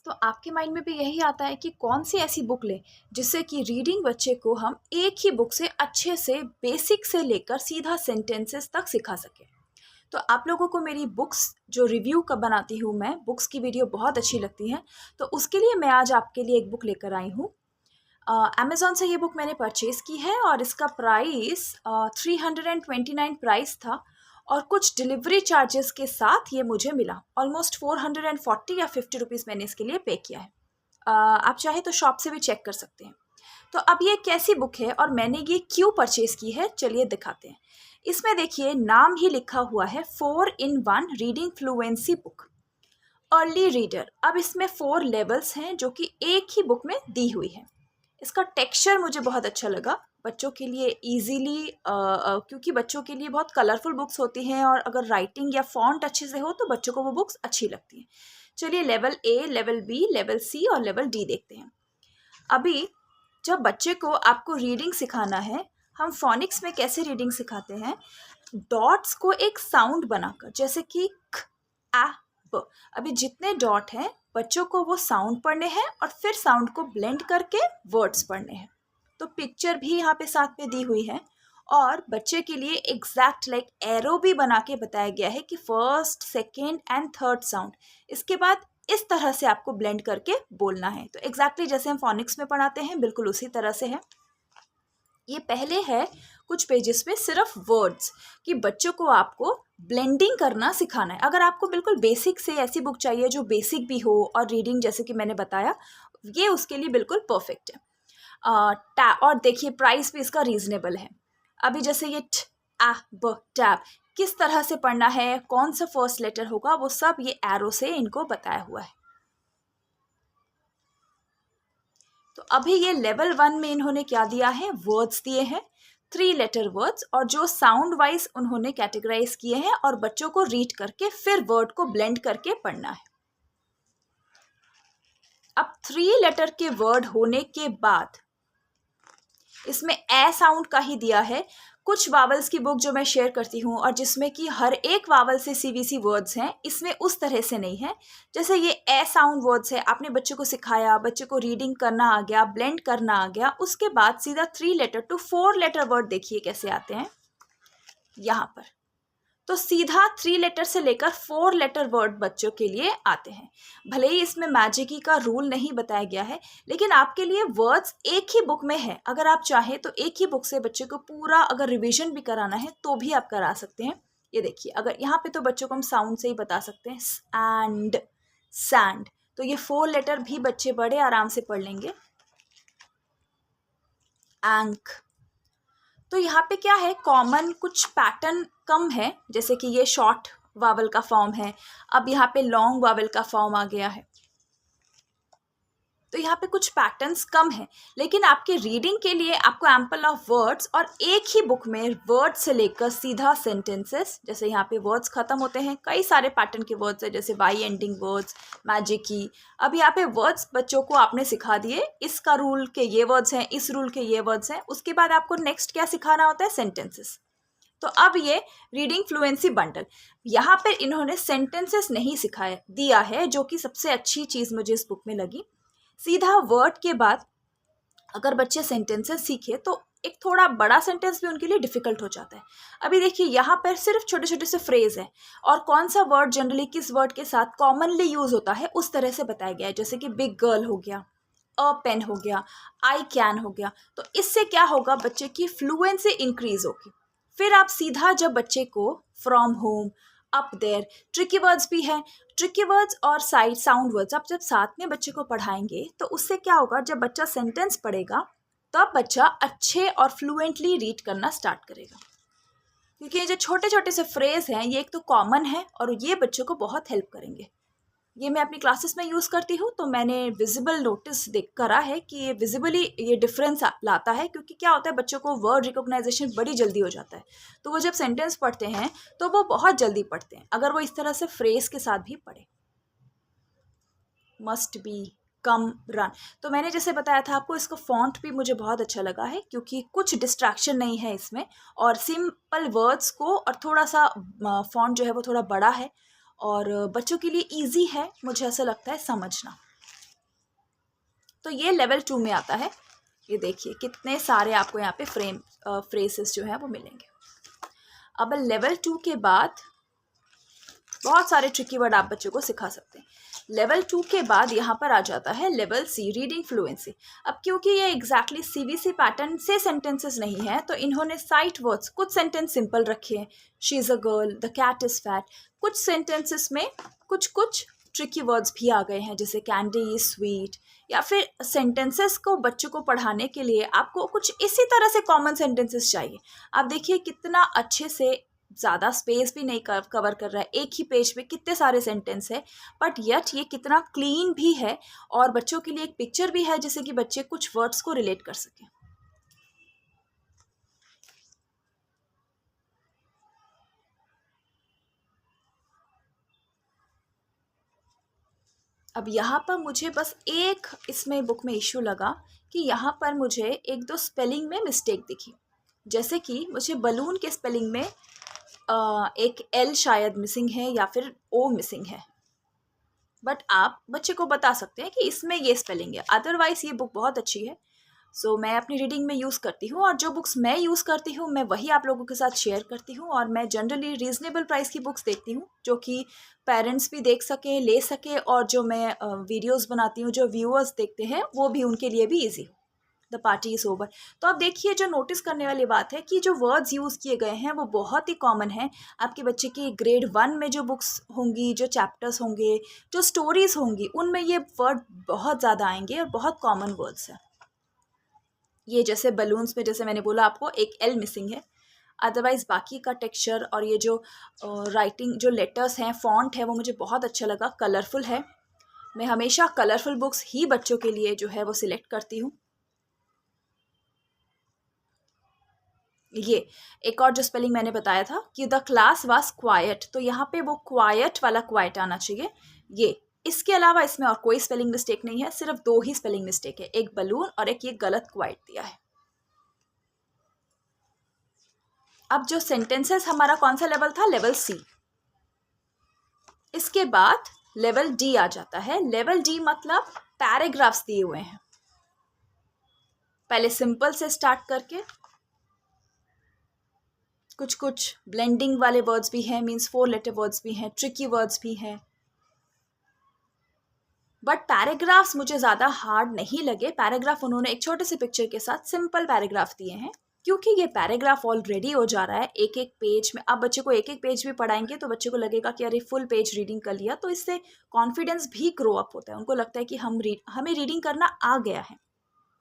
तो आपके माइंड में भी यही आता है कि कौन सी ऐसी बुक लें जिससे कि रीडिंग बच्चे को हम एक ही बुक से अच्छे से बेसिक से लेकर सीधा सेंटेंसेस तक सिखा सकें। तो आप लोगों को मेरी बुक्स जो रिव्यू का बनाती हूँ मैं, बुक्स की वीडियो बहुत अच्छी लगती है, तो उसके लिए मैं आज आपके लिए एक बुक लेकर आई हूँ। अमेज़ॉन से ये बुक मैंने परचेज़ की है और इसका प्राइस 329 प्राइस था और कुछ डिलीवरी चार्जेस के साथ ये मुझे मिला। ऑलमोस्ट 440 या 50 रुपीज़ मैंने इसके लिए पे किया है। आप चाहे तो शॉप से भी चेक कर सकते हैं। तो अब ये कैसी बुक है और मैंने ये क्यों परचेज़ की है, चलिए दिखाते हैं। इसमें देखिए नाम ही लिखा हुआ है 4-in-1 reading fluency book, early reader. अब इसमें 4 लेवल्स हैं जो कि एक ही बुक में दी हुई है। इसका टेक्सचर मुझे बहुत अच्छा लगा, बच्चों के लिए इजीली, क्योंकि बच्चों के लिए बहुत कलरफुल बुक्स होती हैं और अगर राइटिंग या फॉन्ट अच्छे से हो तो बच्चों को वो बुक्स अच्छी लगती हैं। चलिए level A, level B, level C और लेवल डी देखते हैं। अभी जब बच्चे को आपको रीडिंग सिखाना है, हम फोनिक्स में कैसे रीडिंग सिखाते हैं, डॉट्स को एक साउंड बनाकर, जैसे कि ख, आ, ब। अभी जितने डॉट हैं बच्चों को वो साउंड पढ़ने हैं और फिर साउंड को ब्लेंड करके वर्ड्स पढ़ने हैं। तो पिक्चर भी यहाँ पे साथ में दी हुई है और बच्चे के लिए एग्जैक्ट लाइक एरो भी बना के बताया गया है कि first, second and third sound, इसके बाद इस तरह से आपको ब्लेंड करके बोलना है। तो एग्जैक्टली जैसे हम फोनिक्स में पढ़ाते हैं बिल्कुल उसी तरह से है। ये पहले है कुछ पेजेस में सिर्फ वर्ड्स, कि बच्चों को आपको ब्लेंडिंग करना सिखाना है। अगर आपको बिल्कुल बेसिक से ऐसी बुक चाहिए जो बेसिक भी हो और रीडिंग जैसे कि मैंने बताया, ये उसके लिए बिल्कुल परफेक्ट है। और देखिए प्राइस भी इसका रीजनेबल है। अभी जैसे ये ट, आ, ब, टैब किस तरह से पढ़ना है, कौन सा फर्स्ट लेटर होगा, वो सब ये एरो से इनको बताया हुआ है। तो अभी ये लेवल 1 में इन्होंने क्या दिया है, वर्ड्स दिए हैं, 3 लेटर वर्ड्स, और जो साउंड वाइज उन्होंने कैटेगराइज किए हैं और बच्चों को रीड करके फिर वर्ड को ब्लेंड करके पढ़ना है। अब 3 लेटर के वर्ड होने के बाद इसमें ए साउंड का ही दिया है। कुछ वावल्स की बुक जो मैं शेयर करती हूँ और जिसमें कि हर एक वावल से सीवीसी वर्ड्स हैं, इसमें उस तरह से नहीं है। जैसे ये ए साउंड वर्ड्स है, आपने बच्चे को सिखाया, बच्चे को रीडिंग करना आ गया, ब्लेंड करना आ गया, उसके बाद सीधा 3 लेटर टू 4 लेटर वर्ड देखिए कैसे आते हैं यहाँ पर। तो सीधा 3 लेटर से लेकर 4 लेटर वर्ड बच्चों के लिए आते हैं। भले ही इसमें मैजिकी का रूल नहीं बताया गया है, लेकिन आपके लिए वर्ड्स एक ही बुक में है। अगर आप चाहें तो एक ही बुक से बच्चे को पूरा अगर रिवीजन भी कराना है तो भी आप करा सकते हैं। ये देखिए, अगर यहाँ पे तो बच्चों को हम साउंड से ही बता सकते हैं, एंड, सैंड, तो ये 4 लेटर भी बच्चे बड़े आराम से पढ़ लेंगे। एंक, तो यहाँ पे क्या है, कॉमन कुछ पैटर्न कम है, जैसे कि ये शॉर्ट वावल का फॉर्म है, अब यहाँ पे लॉन्ग वावल का फॉर्म आ गया है। तो यहाँ पे कुछ पैटर्न्स कम है, लेकिन आपके रीडिंग के लिए आपको एम्पल ऑफ वर्ड्स, और एक ही बुक में वर्ड से लेकर सीधा सेंटेंसेस, जैसे यहाँ पे वर्ड्स खत्म होते हैं, कई सारे पैटर्न के वर्ड्स है, जैसे वाई एंडिंग वर्ड्स, मैजिक की। अब यहाँ पे वर्ड्स बच्चों को आपने सिखा दिए, इसका रूल के ये वर्ड्स हैं, इस रूल के ये वर्ड्स हैं, उसके बाद आपको नेक्स्ट क्या सिखाना होता है, सेंटेंसेस। तो अब ये रीडिंग फ्लुएंसी बंडल, यहाँ पर इन्होंने सेंटेंसेस नहीं सिखाया दिया है, जो कि सबसे अच्छी चीज़ मुझे इस बुक में लगी। सीधा वर्ड के बाद अगर बच्चे सेंटेंसेस सीखे तो एक थोड़ा बड़ा सेंटेंस भी उनके लिए डिफिकल्ट हो जाता है। अभी देखिए यहाँ पर सिर्फ छोटे छोटे से फ्रेज है और कौन सा वर्ड जनरली किस वर्ड के साथ कॉमनली यूज होता है उस तरह से बताया गया है। जैसे कि बिग गर्ल हो गया, अ पेन हो गया, आई कैन हो गया। तो इससे क्या होगा, बच्चे की फ्लुएंसी इंक्रीज होगी। फिर आप सीधा जब बच्चे को from home, up there, tricky words भी हैं, ट्रिकी वर्ड्स और साइड साउंड वर्ड्स आप जब साथ में बच्चे को पढ़ाएंगे तो उससे क्या होगा, जब बच्चा सेंटेंस पढ़ेगा तब बच्चा अच्छे और फ्लुएंटली रीड करना स्टार्ट करेगा। क्योंकि ये जो छोटे छोटे से फ्रेज हैं ये एक तो कॉमन है और ये बच्चों को बहुत हेल्प करेंगे। ये मैं अपनी क्लासेस में यूज़ करती हूँ, तो मैंने विजिबल नोटिस देख करा है कि ये विजिबली ये डिफरेंस लाता है। क्योंकि क्या होता है, बच्चों को वर्ड रिकॉग्नाइजेशन बड़ी जल्दी हो जाता है, तो वो जब सेंटेंस पढ़ते हैं तो वो बहुत जल्दी पढ़ते हैं अगर वो इस तरह से फ्रेज के साथ भी पढ़े। Must be, come, run. तो मैंने जैसे बताया था आपको, इसका फॉन्ट भी मुझे बहुत अच्छा लगा है क्योंकि कुछ डिस्ट्रैक्शन नहीं है इसमें, और सिंपल वर्ड्स को, और थोड़ा सा फॉन्ट जो है वो थोड़ा बड़ा है और बच्चों के लिए इजी है, मुझे ऐसा लगता है समझना। तो ये लेवल 2 में आता है। ये देखिए कितने सारे आपको यहाँ पे फ्रेजेस जो है वो मिलेंगे। अब लेवल 2 के बाद बहुत सारे ट्रिकी वर्ड आप बच्चों को सिखा सकते हैं। लेवल 2 के बाद यहाँ पर आ जाता है लेवल सी, रीडिंग फ्लुएंसी। अब क्योंकि ये एग्जैक्टली सीबीसी पैटर्न से सेंटेंसेस नहीं है, तो इन्होंने साइट वर्ड्स, कुछ सेंटेंस सिंपल रखे हैं, she is a girl, the cat is fat. कुछ सेंटेंसेस में कुछ ट्रिकी वर्ड्स भी आ गए हैं, जैसे कैंडी इज स्वीट। या फिर सेंटेंसेस को बच्चों को पढ़ाने के लिए आपको कुछ इसी तरह से कॉमन सेंटेंसेस चाहिए। आप देखिए कितना अच्छे से, ज़्यादा स्पेस भी नहीं कवर कर रहा है, एक ही पेज पे कितने सारे सेंटेंस है, बट यट ये कितना क्लीन भी है, और बच्चों के लिए एक पिक्चर भी है जिससे कि बच्चे कुछ वर्ड्स को रिलेट कर सकें। अब यहाँ पर मुझे बस एक इसमें बुक में इशू लगा कि यहाँ पर मुझे एक दो स्पेलिंग में मिस्टेक दिखी। जैसे कि मुझे बलून के स्पेलिंग में एक एल शायद मिसिंग है या फिर ओ मिसिंग है, बट आप बच्चे को बता सकते हैं कि इसमें ये स्पेलिंग है। अदरवाइज़ ये बुक बहुत अच्छी है। सो मैं अपनी रीडिंग में यूज़ करती हूँ, और जो बुक्स मैं यूज़ करती हूँ मैं वही आप लोगों के साथ शेयर करती हूँ। और मैं जनरली रीज़नेबल प्राइस की बुक्स देखती हूँ जो कि पेरेंट्स भी देख सकें, ले सकें, और जो मैं वीडियोस बनाती हूँ जो व्यूअर्स देखते हैं वो भी, उनके लिए भी ईजी हो। The party is over. तो आप देखिए, जो नोटिस करने वाली बात है कि जो वर्ड्स यूज़ किए गए हैं वो बहुत ही कॉमन है। आपके बच्चे की ग्रेड 1 में जो बुक्स होंगी, जो चैप्टर्स होंगे, जो स्टोरीज़ होंगी, उनमें ये वर्ड बहुत ज़्यादा आएंगे और बहुत कॉमन वर्ड्स हैं। ये जैसे बलून्स में, जैसे मैंने बोला आपको, एक एल मिसिंग है। अदरवाइज़ बाकी का टेक्सचर और ये जो राइटिंग, जो लेटर्स हैं, फॉन्ट है, वो मुझे बहुत अच्छा लगा, कलरफुल है। मैं हमेशा कलरफुल बुक्स ही बच्चों के लिए जो है वो सिलेक्ट करती हूँ। ये एक और जो स्पेलिंग मैंने बताया था कि द क्लास वाज क्वाइट, तो यहाँ पे वो क्वाइट वाला क्वाइट आना चाहिए। ये, इसके अलावा इसमें और कोई स्पेलिंग मिस्टेक नहीं है, सिर्फ 2 ही स्पेलिंग मिस्टेक है, एक बलून और एक ये गलत क्वाइट दिया है। अब जो सेंटेंसेस हमारा कौन सा लेवल था? लेवल सी। इसके बाद लेवल डी आ जाता है। लेवल डी मतलब पैराग्राफ्स दिए हुए हैं, पहले सिंपल से स्टार्ट करके कुछ ब्लेंडिंग वाले वर्ड्स भी हैं, मीन्स 4 लेटर वर्ड्स भी हैं, ट्रिकी वर्ड्स भी हैं। बट पैराग्राफ्स मुझे ज़्यादा हार्ड नहीं लगे। पैराग्राफ उन्होंने एक छोटे से पिक्चर के साथ सिंपल पैराग्राफ दिए हैं, क्योंकि ये पैराग्राफ ऑलरेडी हो जा रहा है एक एक पेज में। आप बच्चे को एक एक पेज भी पढ़ाएंगे तो बच्चे को लगेगा कि अरे फुल पेज रीडिंग कर लिया, तो इससे कॉन्फिडेंस भी ग्रो अप होता है। उनको लगता है कि हमें रीडिंग करना आ गया है,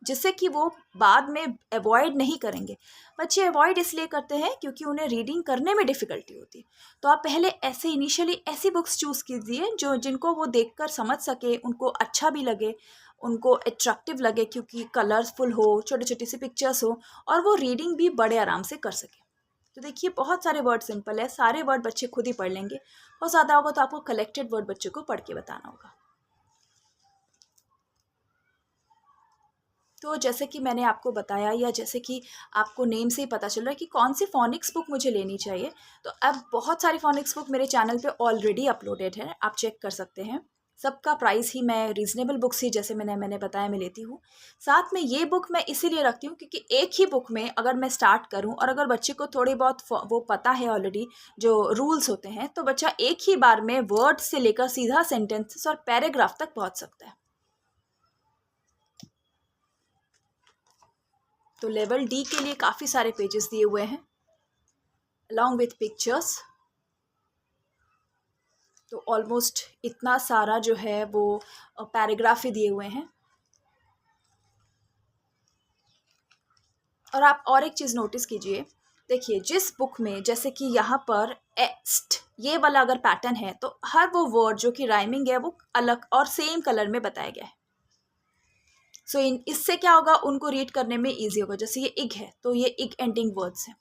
जिससे कि वो बाद में अवॉइड नहीं करेंगे। बच्चे अवॉइड इसलिए करते हैं क्योंकि उन्हें रीडिंग करने में डिफ़िकल्टी होती है। तो आप पहले ऐसे इनिशियली ऐसी बुक्स चूज़ कीजिए जिनको वो देखकर समझ सके, उनको अच्छा भी लगे, उनको अट्रैक्टिव लगे, क्योंकि कलरफुल हो, छोटी छोटी सी पिक्चर्स हो, और वो रीडिंग भी बड़े आराम से कर सके। तो देखिए, बहुत सारे वर्ड सिंपल है, सारे वर्ड बच्चे खुद ही पढ़ लेंगे। बहुत ज़्यादा होगा तो आपको कलेक्टेड वर्ड बच्चों को पढ़ के बताना होगा। तो जैसे कि मैंने आपको बताया, या जैसे कि आपको नेम से ही पता चल रहा है कि कौन सी फ़ोनिक्स बुक मुझे लेनी चाहिए, तो अब बहुत सारी फ़ोनिक्स बुक मेरे चैनल पे ऑलरेडी अपलोडेड है, आप चेक कर सकते हैं। सबका प्राइस ही मैं रीज़नेबल बुक्स ही, जैसे मैंने बताया, मैं लेती हूँ। साथ में ये बुक मैं इसीलिए रखती हूँ क्योंकि एक ही बुक में अगर मैं स्टार्ट करूँ, और अगर बच्चे को थोड़ी बहुत वो पता है ऑलरेडी जो रूल्स होते हैं, तो बच्चा एक ही बार में वर्ड से लेकर सीधा सेंटेंसेस और पैराग्राफ तक पहुँच सकता है। तो लेवल डी के लिए काफ़ी सारे पेजेस दिए हुए हैं अलॉन्ग विथ पिक्चर्स। तो ऑलमोस्ट इतना सारा जो है वो पैराग्राफ ही दिए हुए हैं। और आप और एक चीज़ नोटिस कीजिए, देखिए जिस बुक में, जैसे कि यहाँ पर एस्ट ये वाला अगर पैटर्न है, तो हर वो वर्ड जो कि राइमिंग है वो अलग और सेम कलर में बताया गया है। सो इससे क्या होगा, उनको रीड करने में ईजी होगा। जैसे ये इग है, तो ये इग एंडिंग वर्ड्स हैं।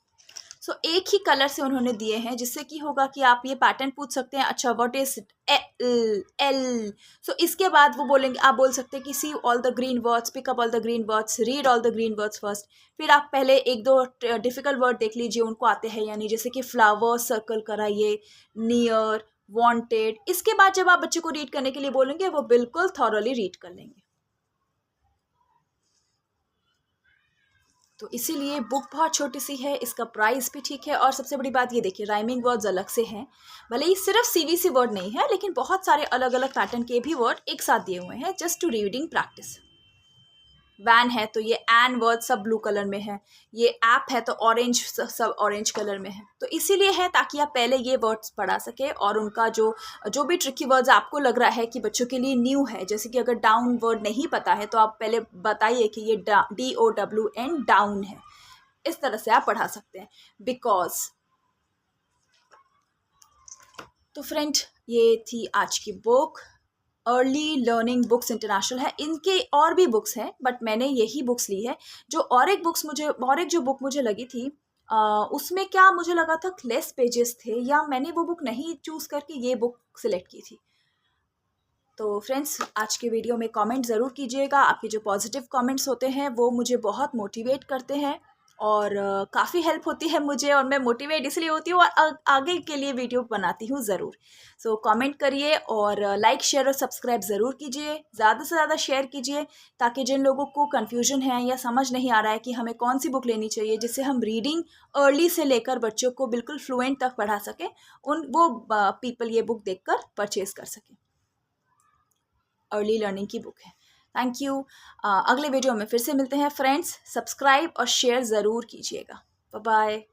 सो एक ही कलर से उन्होंने दिए हैं, जिससे कि होगा कि आप ये पैटर्न पूछ सकते हैं, अच्छा what is L L. So इसके बाद वो बोलेंगे, आप बोल सकते हैं कि see all the green words, pick up all the green words, read all the green words first. फिर आप पहले एक दो डिफिकल्ट वर्ड देख लीजिए, उनको आते हैं या नहीं, जैसे कि फ्लावर सर्कल कराइए, नियर, वांटेड। इसके बाद जब आप बच्चे को रीड करने के लिए बोलेंगे, वो बिल्कुल थॉरली रीड कर लेंगे। तो इसीलिए बुक बहुत छोटी सी है, इसका प्राइस भी ठीक है, और सबसे बड़ी बात ये देखिए राइमिंग वर्ड्स अलग से हैं। भले ही सिर्फ सीवीसी वर्ड नहीं है, लेकिन बहुत सारे अलग अलग पैटर्न के भी वर्ड एक साथ दिए हुए हैं जस्ट टू रीडिंग प्रैक्टिस। वैन है तो ये एन वर्ड सब ब्लू कलर में है, ये ऐप है तो ऑरेंज सब ऑरेंज कलर में है। तो इसीलिए है ताकि आप पहले ये वर्ड्स पढ़ा सके, और उनका जो जो भी ट्रिकी वर्ड्स आपको लग रहा है कि बच्चों के लिए न्यू है, जैसे कि अगर डाउन वर्ड नहीं पता है तो आप पहले बताइए कि ये DOWN डाउन है। इस तरह से आप पढ़ा सकते हैं। बिकॉज। तो फ्रेंड, ये थी आज की book, early learning books international है। इनके और भी बुक्स हैं बट मैंने यही बुक्स ली है। जो और एक जो बुक मुझे लगी थी, उसमें क्या मुझे लगा था लेस पेजेस थे, या मैंने वो बुक नहीं चूज़ करके ये बुक सिलेक्ट की थी। तो फ्रेंड्स, आज के वीडियो में कमेंट ज़रूर कीजिएगा। आपके जो पॉजिटिव कमेंट्स होते हैं वो मुझे बहुत मोटिवेट करते हैं, और काफ़ी हेल्प होती है मुझे, और मैं मोटिवेट इसलिए होती हूँ और आगे के लिए वीडियो बनाती हूँ ज़रूर। सो कमेंट करिए, और लाइक शेयर और सब्सक्राइब ज़रूर कीजिए, ज़्यादा से ज़्यादा शेयर कीजिए, ताकि जिन लोगों को कन्फ्यूजन है या समझ नहीं आ रहा है कि हमें कौन सी बुक लेनी चाहिए जिससे हम रीडिंग अर्ली से लेकर बच्चों को बिल्कुल फ्लुएंट तक पढ़ा सकें, वो पीपल ये बुक देखकर परचेज़ कर सकें। अर्ली लर्निंग की बुक है। Thank you. अगले वीडियो में फिर से मिलते हैं फ्रेंड्स। सब्सक्राइब और शेयर ज़रूर कीजिएगा। Bye bye.